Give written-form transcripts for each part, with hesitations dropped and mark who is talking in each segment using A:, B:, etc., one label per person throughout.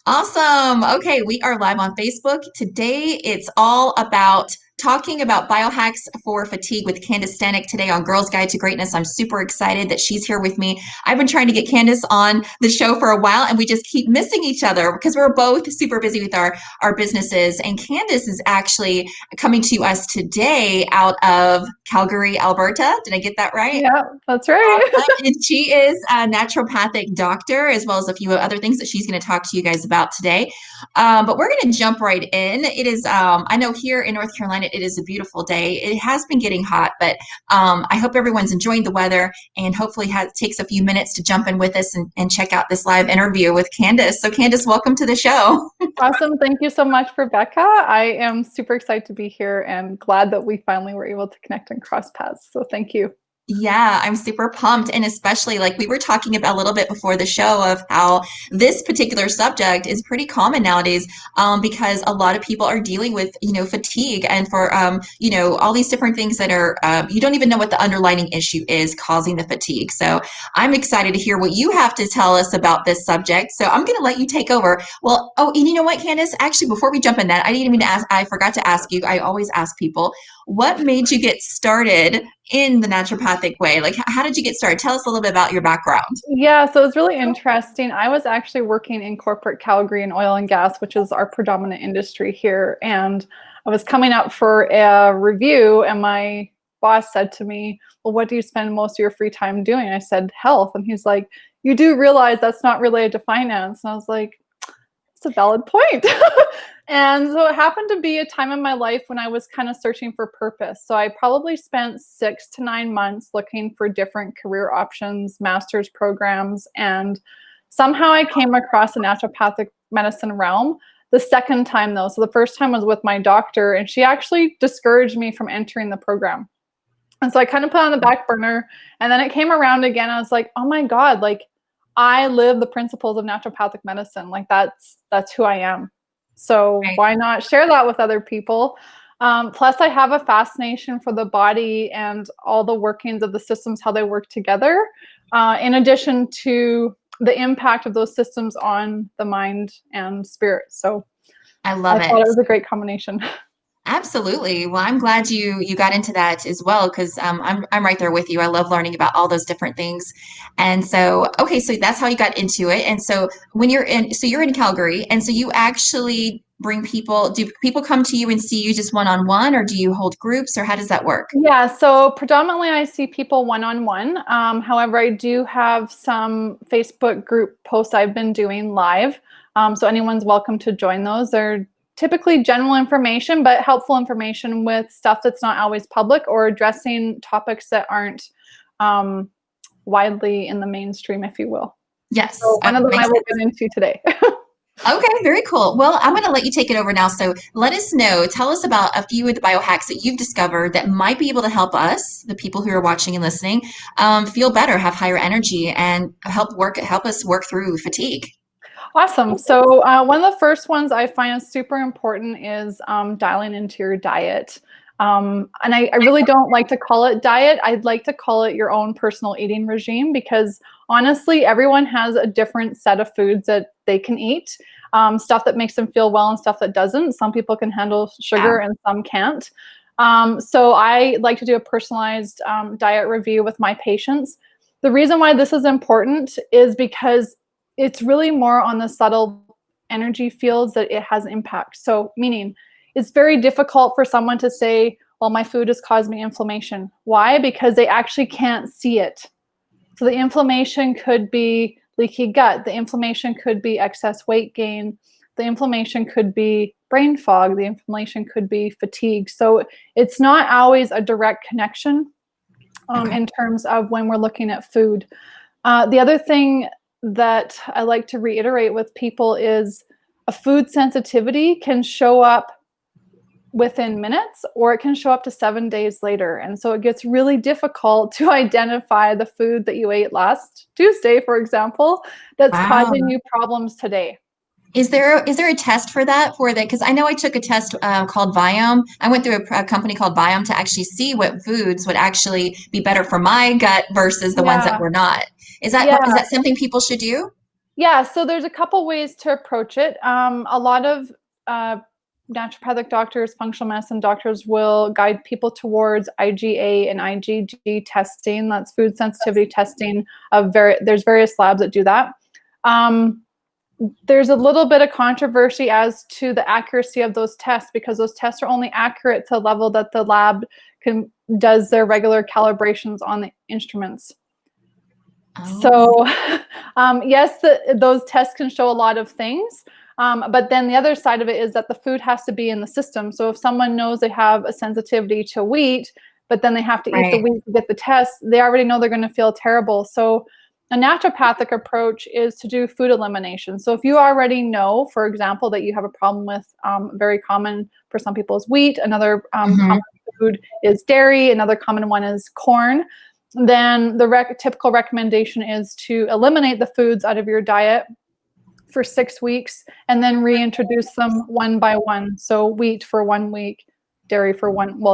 A: Awesome. Okay, we are live on Facebook. Today it's all about talking about biohacks for fatigue with Candice Staniek today on Girls Guide to Greatness. I'm super excited that she's here with me. I've been trying to get Candice on the show for a while and we just keep missing each other because we're both super busy with our businesses. And Candice is actually coming to us today out of Calgary, Alberta. Did I get that right?
B: Yeah, that's right.
A: Awesome. And she is a naturopathic doctor, as well as a few other things that she's going to talk to you guys about today. But we're going to jump right in. It is, I know here in North Carolina, it is a beautiful day. It has been getting hot, but I hope everyone's enjoying the weather and hopefully takes a few minutes to jump in with us and check out this live interview with Candice. So, Candice, welcome to the show.
B: Awesome. Thank you so much, Rebecca. I am super excited to be here and glad that we finally were able to connect and cross paths. So thank you.
A: Yeah, I'm super pumped. And especially like we were talking about a little bit before the show of how this particular subject is pretty common nowadays, because a lot of people are dealing with, fatigue and for, all these different things that are, you don't even know what the underlying issue is causing the fatigue. So I'm excited to hear what you have to tell us about this subject. So I'm going to let you take over. Well, oh, and you know what, Candice? Actually, before we jump in that, I didn't even ask, I forgot to ask you, I always ask people, what made you get started in the naturopathic way? Like, how did you get started? Tell us a little bit about your background.
B: Yeah, so it's really interesting. I was actually working in corporate Calgary in oil and gas, which is our predominant industry here. And I was coming up for a review, and my boss said to me, "Well, what do you spend most of your free time doing?" I said, "Health." And he's like, "You do realize that's not related to finance?" And I was like, "It's a valid point." And so it happened to be a time in my life when I was kind of searching for purpose. So I probably spent 6 to 9 months looking for different career options, master's programs, and somehow I came across the naturopathic medicine realm the second time, though. So the first time was with my doctor, and she actually discouraged me from entering the program. And so I kind of put it on the back burner, and then it came around again. I was like, oh my God, like I live the principles of naturopathic medicine. Like that's who I am. So
A: Right.
B: why not share that with other people? Plus, I have a fascination for the body and all the workings of the systems, how they work together, in addition to the impact of those systems on the mind and spirit. So
A: I
B: I
A: love
B: thought
A: it.
B: it was a great combination.
A: Absolutely. Well, I'm glad you got into that as well because I'm right there with you. I love learning about all those different things, and so okay, so that's how you got into it. And so when you're in Calgary, and so you actually bring people. Do people come to you and see you just one on one, or do you hold groups, or how does that work?
B: Yeah, so predominantly I see people one-on-one. However, I do have some Facebook group posts I've been doing live. So anyone's welcome to join those. They're typically general information, but helpful information with stuff that's not always public or addressing topics that aren't um, widely in the mainstream, if you will.
A: Yes,
B: So one of them I
A: makes
B: will
A: sense.
B: get into today.
A: Okay, very cool. Well, I'm going to let you take it over now. So let us know, tell us about a few of the biohacks that you've discovered that might be able to help us, the people who are watching and listening, feel better, have higher energy, and help us work through fatigue.
B: Awesome. So one of the first ones I find is super important is dialing into your diet. And I really don't like to call it diet. I'd like to call it your own personal eating regime because honestly, everyone has a different set of foods that they can eat. Stuff that makes them feel well and stuff that doesn't. Some people can handle
A: Yeah.
B: sugar and some can't. So I like to do a personalized diet review with my patients. The reason why this is important is because it's really more on the subtle energy fields that it has impact. So, meaning it's very difficult for someone to say, well, my food has caused me inflammation. Why? Because they actually can't see it. So, the inflammation could be leaky gut, the inflammation could be excess weight gain, the inflammation could be brain fog, the inflammation could be fatigue. So, it's not always a direct connection
A: Okay.
B: in terms of when we're looking at food. The other thing that I like to reiterate with people is a food sensitivity can show up within minutes or it can show up to 7 days later. And so it gets really difficult to identify the food that you ate last Tuesday, for example, that's causing
A: Wow.
B: you problems today.
A: Is there a test for that Because I know I took a test called Biome. I went through a company called Biome to actually see what foods would actually be better for my gut versus the ones that
B: Yeah.
A: were not. Is that
B: Yeah.
A: something people should do?
B: Yeah, so there's a couple ways to approach it. A lot of naturopathic doctors, functional medicine doctors will guide people towards IgA and IgG testing. That's food sensitivity testing. There's various labs that do that. There's a little bit of controversy as to the accuracy of those tests, because those tests are only accurate to the level that the lab does their regular calibrations on the instruments.
A: Oh,
B: So, yes, those tests can show a lot of things. But then the other side of it is that the food has to be in the system. So if someone knows they have a sensitivity to wheat, but then they have to eat the
A: right.
B: wheat to get the test, they already know they're going to feel terrible. So a naturopathic approach is to do food elimination. So if you already know, for example, that you have a problem with, very common for some people is wheat, another
A: Hmm.
B: common food is dairy, another common one is corn, then the typical recommendation is to eliminate the foods out of your diet for 6 weeks and then reintroduce them one by one. So wheat for 1 week, dairy for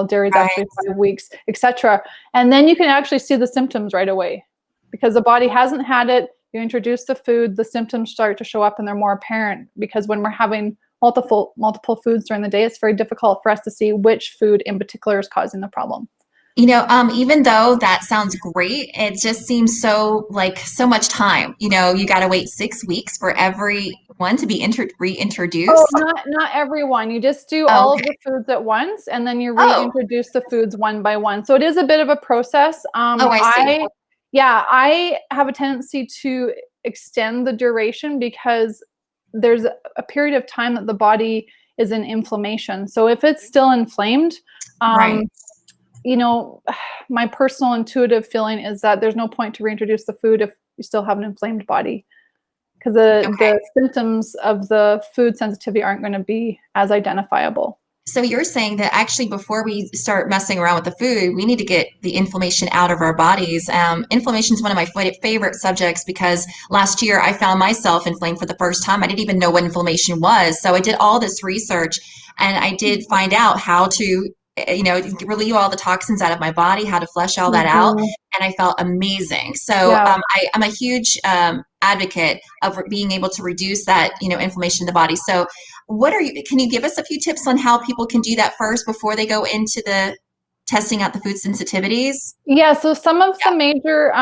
B: dairy is
A: Right.
B: actually 5 weeks, etc. And then you can actually see the symptoms right away, because the body hasn't had it. You introduce the food, the symptoms start to show up and they're more apparent, because when we're having multiple foods during the day, it's very difficult for us to see which food in particular is causing the problem.
A: Even though that sounds great, it just seems so like so much time. You got to wait 6 weeks for every one to be
B: Oh,
A: reintroduced.
B: not everyone. You just do
A: Oh,
B: all of
A: okay.
B: the foods at once, and then you
A: Oh,
B: reintroduce the foods one by one. So it is a bit of a process.
A: oh, I see.
B: I have a tendency to extend the duration, because there's a period of time that the body is in inflammation. So if it's still inflamed,
A: Right.
B: um, you know, my personal intuitive feeling is that there's no point to reintroduce the food if you still have an inflamed body, because
A: Okay.
B: the symptoms of the food sensitivity aren't going to be as identifiable.
A: So you're saying that actually before we start messing around with the food, we need to get the inflammation out of our bodies. Inflammation is one of my favorite subjects because last year I found myself inflamed for the first time. I didn't even know what inflammation was. So I did all this research and I did find out how to, relieve all the toxins out of my body, how to flush all that out.
B: Mhm.
A: And I felt amazing. So
B: Yeah.
A: I'm a huge advocate of being able to reduce that, inflammation in the body. So can you give us a few tips on how people can do that first before they go into the testing out the food sensitivities?
B: Yeah. So some of the
A: Yeah.
B: major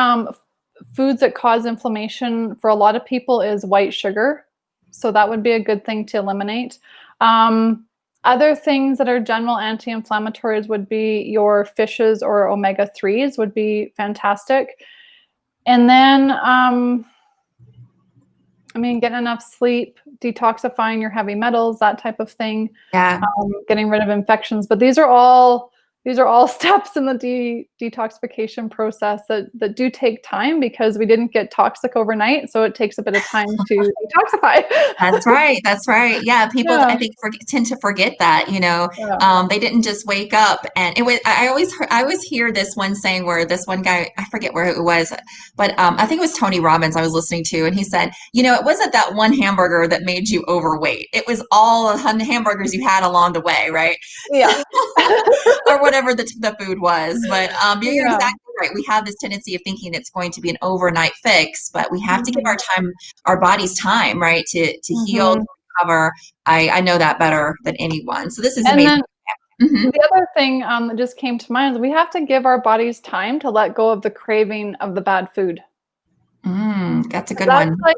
B: foods that cause inflammation for a lot of people is white sugar. So that would be a good thing to eliminate. Um, Other things that are general anti-inflammatories would be your fishes or omega-3s would be fantastic. And then, getting enough sleep, detoxifying your heavy metals, that type of thing,
A: Yeah.
B: getting rid of infections. But these are all steps in the detoxification process that do take time, because we didn't get toxic overnight. So it takes a bit of time to detoxify.
A: That's right. That's right. Yeah, people
B: Yeah.
A: I think tend to forget that,
B: Yeah.
A: they didn't just wake up and it was. I always hear this one saying where this one guy, I forget where it was, but I think it was Tony Robbins I was listening to, and he said, it wasn't that one hamburger that made you overweight. It was all the hamburgers you had along the way, right?
B: Yeah.
A: Or whatever the food was. But you're
B: Yeah.
A: exactly right. We have this tendency of thinking it's going to be an overnight fix, but we have to give
B: Mhm.
A: our bodies time, right, to heal, to
B: Mhm.
A: recover. I know that better than anyone. So this is
B: And
A: amazing.
B: then
A: Hmm.
B: the other thing that just came to mind is we have to give our bodies time to let go of the craving of the bad food.
A: That's a good
B: That's
A: one.
B: like,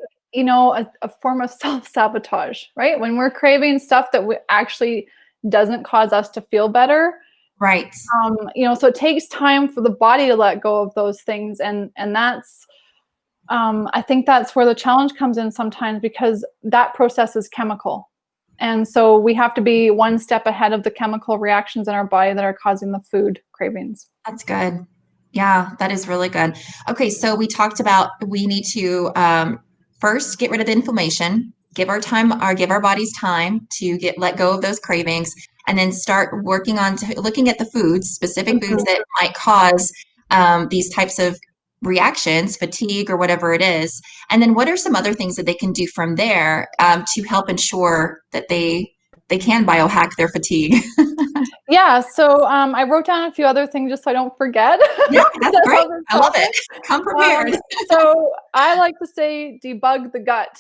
B: a form of self-sabotage, right? When we're craving stuff that actually doesn't cause us to feel better,
A: Right.
B: so it takes time for the body to let go of those things, and that's, I think that's where the challenge comes in sometimes, because that process is chemical, and so we have to be one step ahead of the chemical reactions in our body that are causing the food cravings.
A: That's good. Yeah, that is really good. Okay, so we talked about we need to first get rid of the inflammation, give our bodies time to let go of those cravings, and then start working on looking at the foods, specific foods
B: Mhm.
A: that might cause these types of reactions, fatigue or whatever it is. And then what are some other things that they can do from there to help ensure that they can biohack their fatigue?
B: Yeah, so I wrote down a few other things just so I don't forget.
A: Yeah, that's great. I love it. Come prepared.
B: So I like to say debug the gut.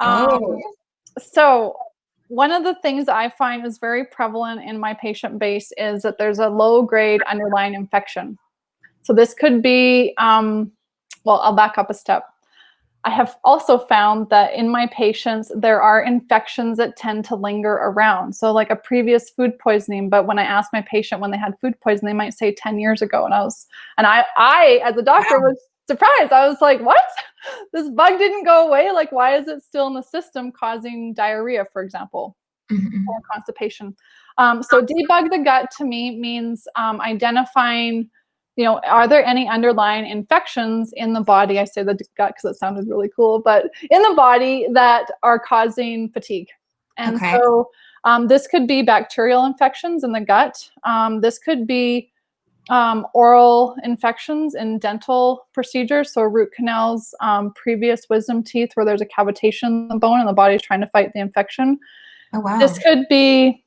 A: Oh,
B: So one of the things I find is very prevalent in my patient base is that there's a low grade underlying infection. So this could be, well, I'll back up a step. I have also found that in my patients, there are infections that tend to linger around. So like a previous food poisoning, but when I asked my patient when they had food poisoning, they might say 10 years ago. And I as a doctor
A: wow.
B: was surprised. I was like, what? This bug didn't go away. Like, why is it still in the system causing diarrhea, for example, or
A: Mhm.
B: constipation? So debug the gut to me means identifying, are there any underlying infections in the body? I say the gut because it sounded really cool, but in the body that are causing fatigue. And
A: Okay.
B: so this could be bacterial infections in the gut. This could be oral infections in dental procedures, so root canals, previous wisdom teeth where there's a cavitation in the bone and the body's trying to fight the infection.
A: Oh,
B: This
A: wow.
B: could be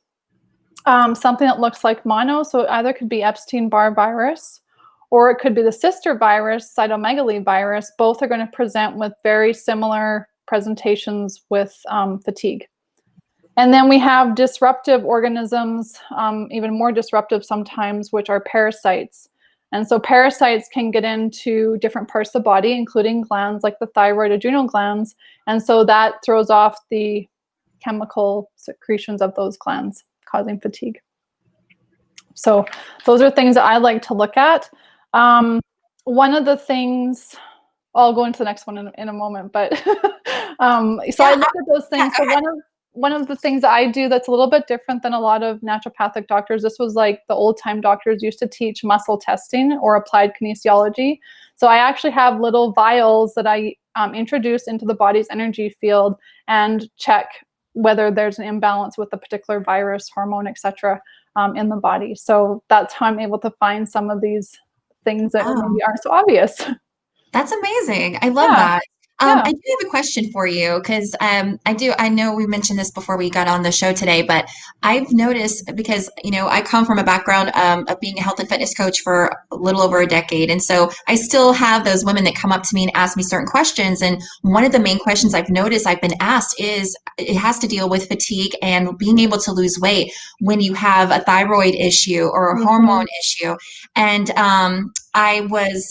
B: something that looks like mono. So it either could be Epstein-Barr virus or it could be the sister virus, cytomegalovirus virus. Both are going to present with very similar presentations with fatigue. And then we have disruptive organisms, even more disruptive sometimes, which are parasites. And so parasites can get into different parts of the body, including glands like the thyroid, adrenal glands. And so that throws off the chemical secretions of those glands, causing fatigue. So those are things that I like to look at. One of the things, I'll go into the next one in a moment, but so I
A: Yeah,
B: look at those
A: yeah,
B: things.
A: go
B: So
A: ahead.
B: one of the things that I do that's a little bit different than a lot of naturopathic doctors, this was like the old time doctors used to teach muscle testing or applied kinesiology. So I actually have little vials that I introduce into the body's energy field and check whether there's an imbalance with a particular virus, hormone, etc., in the body. So that's how I'm able to find some of these things that
A: Wow.
B: maybe aren't so obvious.
A: That's amazing. I love
B: Yeah,
A: that.
B: yeah.
A: I do have a question for you because I know we mentioned this before we got on the show today, but I've noticed because, I come from a background of being a health and fitness coach for a little over a decade. And so I still have those women that come up to me and ask me certain questions. And one of the main questions I've noticed I've been asked is it has to deal with fatigue and being able to lose weight when you have a thyroid issue or a hormone
B: Mhm.
A: issue. And I was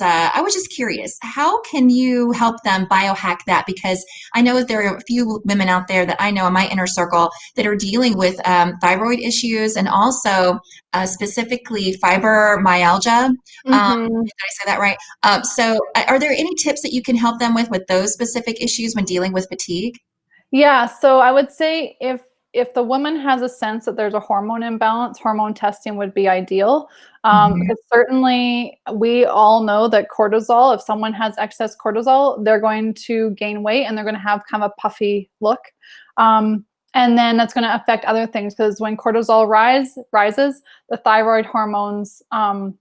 A: just curious, how can you help them biohack that? Because I know there are a few women out there that I know in my inner circle that are dealing with thyroid issues and also specifically fibromyalgia.
B: Mhm.
A: Did I say that right? So are there any tips that you can help them with those specific issues when dealing with fatigue?
B: Yeah, so I would say if the woman has a sense that there's a hormone imbalance, hormone testing would be ideal.
A: Mhm.
B: Because certainly we all know that cortisol, if someone has excess cortisol, they're going to gain weight and they're going to have kind of a puffy look. And then that's going to affect other things because when cortisol rises, the thyroid hormones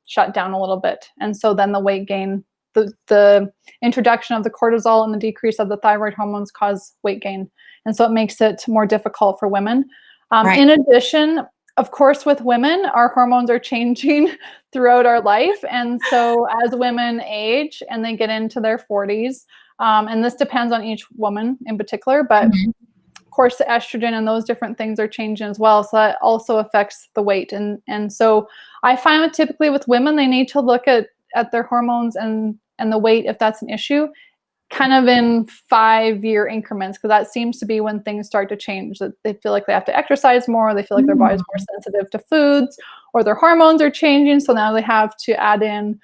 B: shut down a little bit. And so then the weight gain, the introduction of the cortisol and the decrease of the thyroid hormones cause weight gain. And so it makes it more difficult for women.
A: Right.
B: In addition, of course, with women, our hormones are changing throughout our life. And so as women age and they get into their 40s, and this depends on each woman in particular, but
A: Mhm.
B: of course the estrogen and those different things are changing as well. So that also affects the weight. And so I find that typically with women, they need to look at their hormones and the weight if that's an issue kind of in 5-year increments, because that seems to be when things start to change, that they feel like they have to exercise more, they feel like their body's more sensitive to foods, or their hormones are changing, so now they have to add in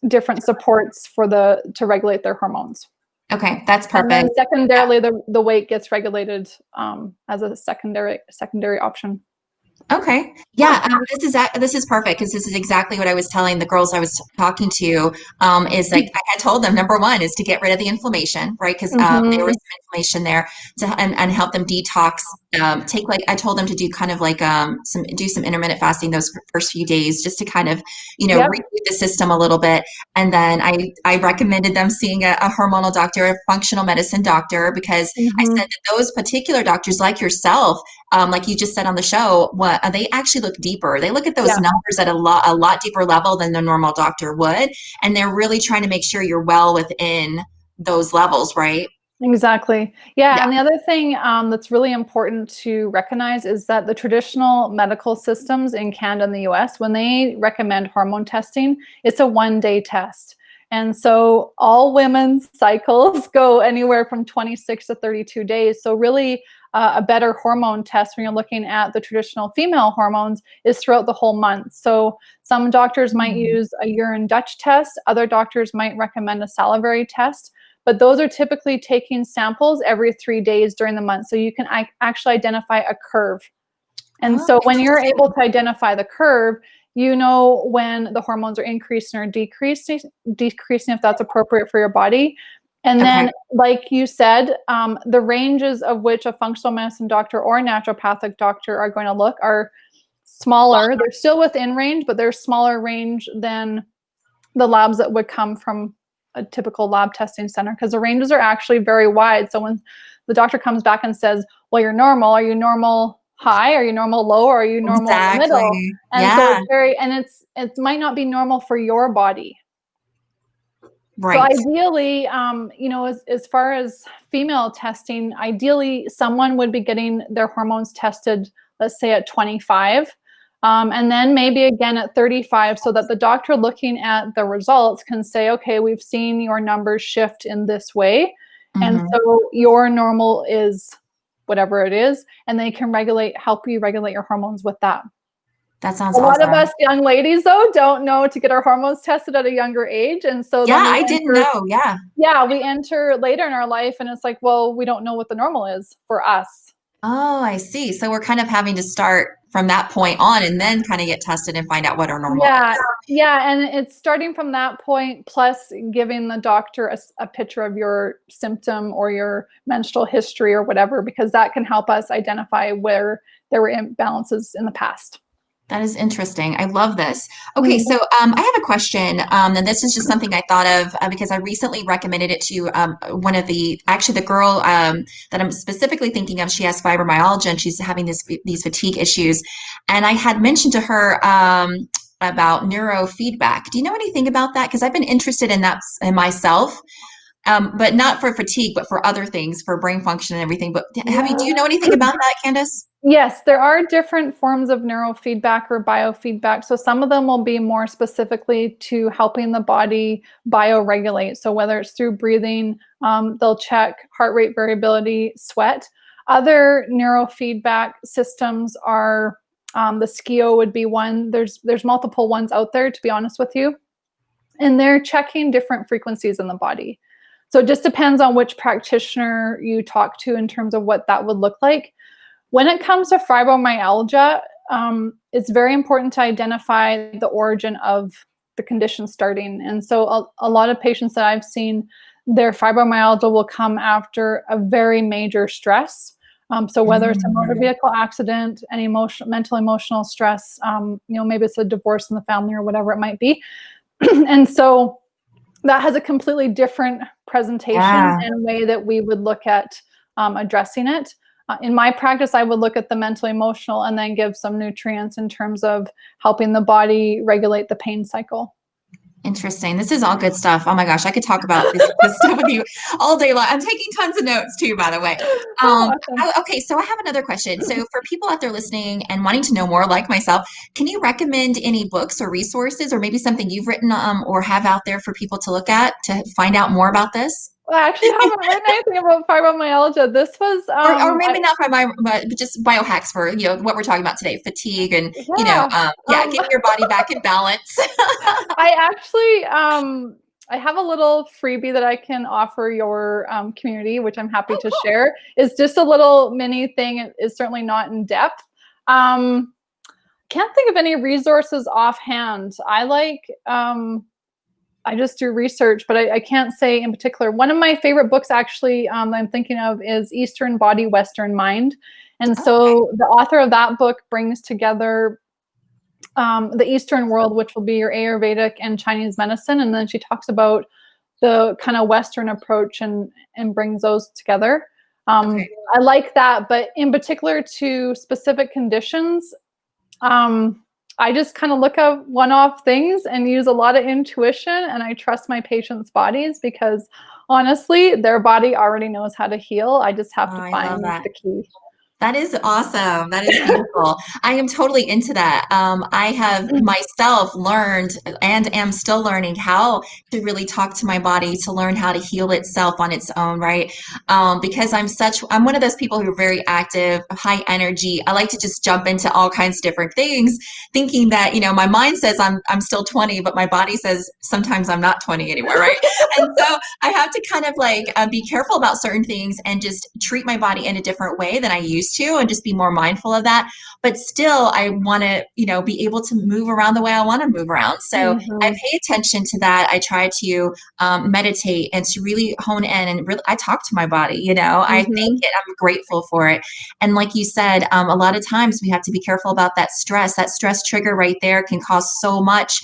B: different supports to regulate their hormones.
A: Okay, that's
B: And then
A: perfect. Yeah.
B: secondarily, the weight gets regulated as a secondary option.
A: Okay.
B: Yeah.
A: Yeah, this is perfect because this is exactly what I was telling the girls I was talking to. Is like I had told them number one is to get rid of the inflammation, right? Because there was
B: Hmm.
A: some inflammation there and help them detox take like I told them to do kind of like some intermittent fasting those first few days just to kind of
B: Yep.
A: reboot the system a little bit. And then I recommended them seeing a hormonal doctor, a functional medicine doctor, because I
B: Hmm.
A: said that those particular doctors, like yourself, like you just said on the show, what they actually look deeper. They look at those
B: Yeah.
A: numbers at a lot deeper level than the normal doctor would, and they're really trying to make sure you're well within those levels, right?
B: Exactly. Yeah.
A: Yeah.
B: And the other thing that's really important to recognize is that the traditional medical systems in Canada and the US, when they recommend hormone testing, it's a 1 day test. And so all women's cycles go anywhere from 26 to 32 days. So, really, a better hormone test when you're looking at the traditional female hormones is throughout the whole month. So, some doctors might
A: Mm.
B: use a urine Dutch test, other doctors might recommend a salivary test, but those are typically taking samples every 3 days during the month. So you can actually identify a curve. And
A: Oh,
B: so when you're
A: interesting.
B: able to identify the curve, you know when the hormones are increasing or decreasing if that's appropriate for your body. And
A: Okay.
B: then, like you said, the ranges of which a functional medicine doctor or naturopathic doctor are going to look are smaller. They're still within range, but they're smaller range than the labs that would come from a typical lab testing center, because the ranges are actually very wide. So when the doctor comes back and says, well, you're normal, are you normal high? Are you normal low? Or are you normal in the middle?
A: Exactly.
B: And so
A: Yeah.
B: it's very, and it might not be normal for your body. So
A: Right.
B: ideally, as far as female testing, ideally someone would be getting their hormones tested, let's say at 25, and then maybe again at 35, so that the doctor looking at the results can say, okay, we've seen your numbers shift in this way, and
A: Hmm.
B: so your normal is whatever it is, and they can help you regulate your hormones with that.
A: That sounds
B: A lot of
A: awesome.
B: us young ladies, though, don't know to get our hormones tested at a younger age, and so
A: Yeah,
B: then we
A: I didn't
B: enter
A: know. Yeah.
B: yeah, we enter later in our life and it's like, well, we don't know what the normal is for us.
A: Oh, I see. So we're kind of having to start from that point on and then kind of get tested and find out what our normal
B: Yeah,
A: is.
B: yeah, and it's starting from that point, plus giving the doctor a picture of your symptom or your menstrual history or whatever, because that can help us identify where there were imbalances in the past.
A: That is interesting. I love this. Okay,
B: Mhm.
A: so I have a question, and this is just something I thought of because I recently recommended it to one of actually the girl that I'm specifically thinking of. She has fibromyalgia and she's having these fatigue issues, and I had mentioned to her about neurofeedback. Do you know anything about that? Because I've been interested in that in myself, but not for fatigue, but for other things, for brain function and everything. But do you know anything about that, Candice?
B: Yes, there are different forms of neurofeedback or biofeedback. So some of them will be more specifically to helping the body bioregulate. So whether it's through breathing, they'll check heart rate variability, sweat. Other neurofeedback systems are the SKIO would be one. There's multiple ones out there, to be honest with you, and they're checking different frequencies in the body. So it just depends on which practitioner you talk to in terms of what that would look like. When it comes to fibromyalgia, it's very important to identify the origin of the condition starting. And so a lot of patients that I've seen, their fibromyalgia will come after a very major stress. So whether it's a motor
A: Mm.
B: vehicle accident, any mental, emotional stress, maybe it's a divorce in the family or whatever it might be. And so that has a completely different presentation
A: Yeah.
B: and way that we would look at addressing it. In my practice, I would look at the mental, emotional, and then give some nutrients in terms of helping the body regulate the pain cycle.
A: Interesting. This is all good stuff. Oh my gosh, I could talk about this stuff with you all day long. I'm taking tons of notes too, by the way.
B: Oh, awesome.
A: Okay, so I have another question. So for people out there listening and wanting to know more, like myself, can you recommend any books or resources, or maybe something you've written or have out there for people to look at to find out more about this?
B: Well, I actually haven't written anything about fibromyalgia. This was,
A: Or maybe not by but just biohacks for what we're talking about today, fatigue and
B: yeah.
A: yeah, getting your body back in balance.
B: I actually, I have a little freebie that I can offer your community, which I'm happy
A: Oh,
B: to
A: cool.
B: share. It's just a little mini thing. It is certainly not in depth. Um, can't think of any resources offhand. I just do research, but I can't say in particular. One of my favorite books actually that I'm thinking of is Eastern Body, Western Mind. And
A: Okay.
B: so the author of that book brings together the Eastern world, which will be your Ayurvedic and Chinese medicine. And then she talks about the kind of Western approach and brings those together.
A: Okay.
B: I like that, but in particular to specific conditions, I just kind of look at one-off things and use a lot of intuition, and I trust my patients' bodies because honestly, their body already knows how to heal. I just
A: Oh,
B: have to
A: I love
B: find
A: that.
B: the key.
A: That is awesome. That is beautiful. I am totally into that. I have myself learned and am still learning how to really talk to my body to learn how to heal itself on its own, right? Because I'm one of those people who are very active, high energy. I like to just jump into all kinds of different things, thinking that, my mind says I'm still 20, but my body says sometimes I'm not 20 anymore, right? And so I have to kind of like be careful about certain things and just treat my body in a different way than I used to and just be more mindful of that. But still, I want to, be able to move around the way I want to move around. So I
B: Mm-hmm.
A: pay attention to that. I try to meditate and to really hone in and really, I talk to my body, I thank
B: Mm-hmm.
A: it. I'm grateful for it. And like you said, a lot of times we have to be careful about that stress. That stress trigger right there can cause so much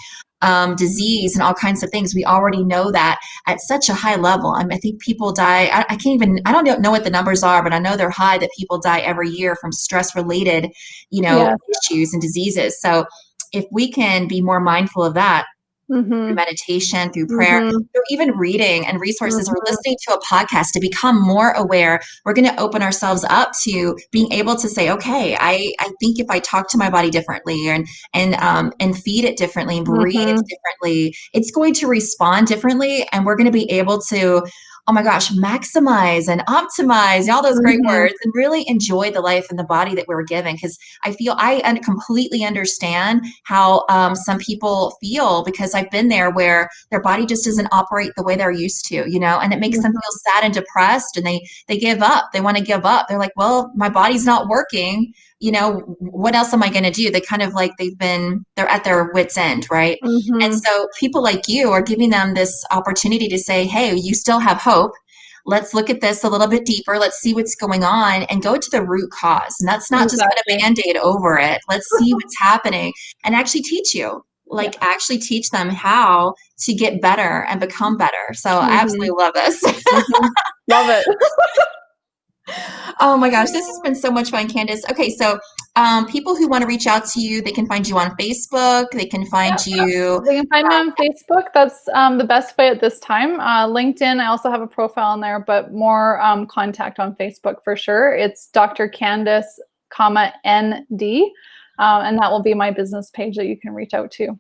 A: disease and all kinds of things. We already know that at such a high level. I think people die. I can't even, I don't know what the numbers are, but I know they're high that people die every year from stress related,
B: Yes.
A: issues and diseases. So if we can be more mindful of that, through
B: Mm-hmm.
A: meditation, through prayer,
B: Mm-hmm.
A: through even reading and resources or
B: Mm-hmm.
A: listening to a podcast to become more aware, we're going to open ourselves up to being able to say, okay, I think if I talk to my body differently and feed it differently and breathe
B: Mm-hmm.
A: differently, it's going to respond differently. And we're going to be able to, oh my gosh, maximize and optimize all those great
B: Mm-hmm.
A: words and really enjoy the life and the body that we were given. Because I feel completely understand how some people feel because I've been there where their body just doesn't operate the way they're used to, and it makes them
B: Mm-hmm.
A: feel sad and depressed and they give up. They want to give up. They're like, well, my body's not working. What else am I going to do? They kind of like they're at their wits' end, right? And
B: Mm-hmm.
A: so people like you are giving them this opportunity to say, hey, you still have hope. Let's look at this a little bit deeper. Let's see what's going on and go to the root cause. And that's not just put a
B: Exactly.
A: band-aid over it. Let's see what's happening and actually teach you,
B: Yeah.
A: like actually teach them how to get better and become better. So I
B: Mm-hmm.
A: absolutely love this.
B: Mm-hmm. Love it.
A: Oh my gosh, this has been so much fun, Candice. Okay, so people who want to reach out to you, they can find you on Facebook. They can find
B: Yeah.
A: you.
B: They can find me on Facebook. That's the best way at this time. LinkedIn, I also have a profile on there, but more contact on Facebook for sure. It's Dr. Candice, ND, and that will be my business page that you can reach out to.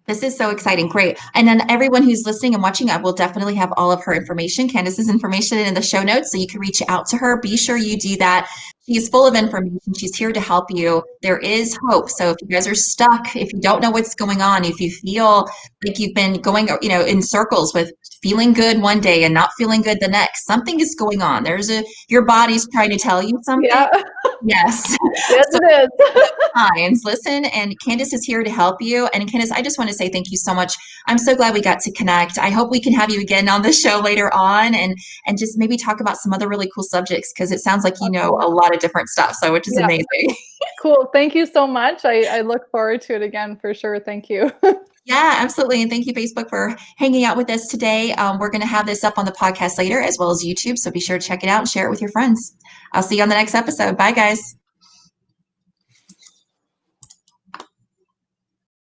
A: This is so exciting. Great. And then everyone who's listening and watching, I will definitely have all of her information, Candice's information in the show notes. So you can reach out to her. Be sure you do that. She's full of information. She's here to help you. There is hope. So if you guys are stuck, if you don't know what's going on, if you feel like you've been going, in circles with feeling good one day and not feeling good the next, something is going on. Your body's trying to tell you something.
B: Yeah.
A: Yes.
B: Yes,
A: So
B: it is.
A: signs. Listen, and Candice is here to help you. And Candice, I just want to say thank you so much. I'm so glad we got to connect. I hope we can have you again on the show later on and just maybe talk about some other really cool subjects because it sounds like you know a lot of different stuff. So which is
B: Yeah.
A: amazing.
B: Cool. Thank you so much. I look forward to it again for sure. Thank you.
A: Yeah, absolutely. And thank you, Facebook, for hanging out with us today. We're going to have this up on the podcast later as well as YouTube. So be sure to check it out and share it with your friends. I'll see you on the next episode. Bye, guys.